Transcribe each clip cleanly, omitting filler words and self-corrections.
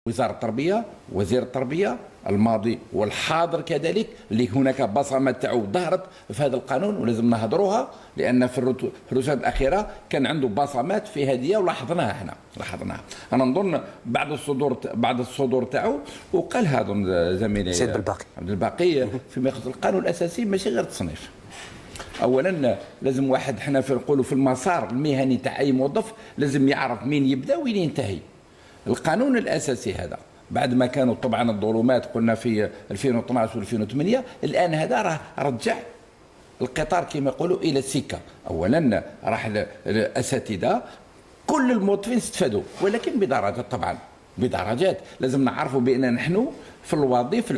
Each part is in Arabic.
وزارة التربية، وزير التربية الماضي والحاضر كذلك، اللي هناك بصمات تاعو ظهرت في هذا القانون ولازم نهضروها، لأن في الرسالة الأخيرة كان عنده بصمات في هذه ولاحظناها احنا أنا نظن بعد الصدور تاعو، وقال هذا زميلي سيد عبد الباقي فيما يخص القانون الأساسي ماشي غير تصنيف. اولا لازم واحد حنا نقولوا في المسار المهني تاع اي موظف لازم يعرف مين يبدا وين ينتهي. القانون الاساسي هذا بعد ما كانوا طبعا الظلمات قلنا في 2012 و2008، الان هذا راه رجع القطار كما يقولوا الى السكه. اولا راح الاساتذه كل الموظفين استفادوا، ولكن بدرجات طبعا بدرجات. لازم نعرفوا بان نحن في الوظيفه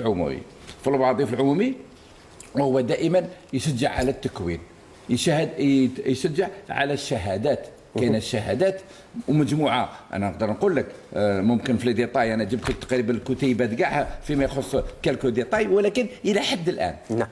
العمومي وهو دائما يشجع على التكوين، يشجع على الشهادات. كاين الشهادات ومجموعه، انا نقدر نقول لك ممكن في لي ديتاي، انا جبت لك تقريبا الكتيبات كاع فيما يخص كالكو ديتاي، ولكن الى حد الان نعم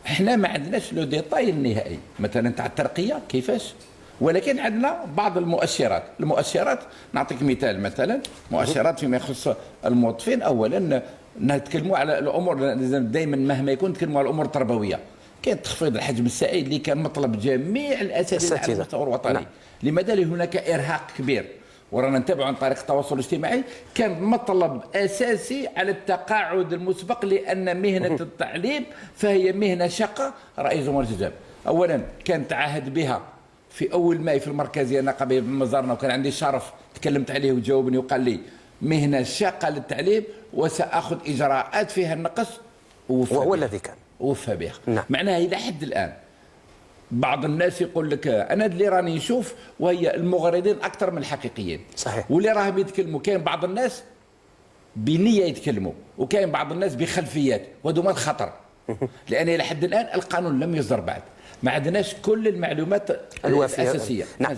احنا ما عندناش لو ديتاي النهائي مثلا تاع الترقيه كيفاش، ولكن عندنا بعض المؤشرات نعطيك مثال، مثلا مؤشرات فيما يخص الموظفين. اولا نتكلموا على الامور دائما مهما يكون نتكلموا على الامور التربويه. كاين تخفيض الحجم السائد اللي كان مطلب جميع الاساتذه على المستوى الوطني. نعم. لماذا؟ هناك ارهاق كبير ورانا نتابعوا عن طريق التواصل الاجتماعي. كان مطلب اساسي على التقاعد المسبق، لان مهنه التعليم فهي مهنه شاقه. رئيس جمهوريه الجزائر اولا كان تعهد بها في اول ماي في المركزيه النقابيه بمزارنا، وكان عندي الشرف تكلمت عليه وجاوبني وقال لي مهنه شاقه للتعليم وساخذ اجراءات فيها النقص، وهو الذي كان وفى بها. نعم. معناها الى حد الان بعض الناس يقول لك انا اللي راني نشوف وهي المغردين اكثر من الحقيقيين. صحيح. واللي راهم يتكلموا كاين بعض الناس بنيه يتكلموا، وكاين بعض الناس بخلفيات، وهذوما الخطر. لان الى حد الان القانون لم يصدر بعد، ما عندناش كل المعلومات الاساسيه. نعم.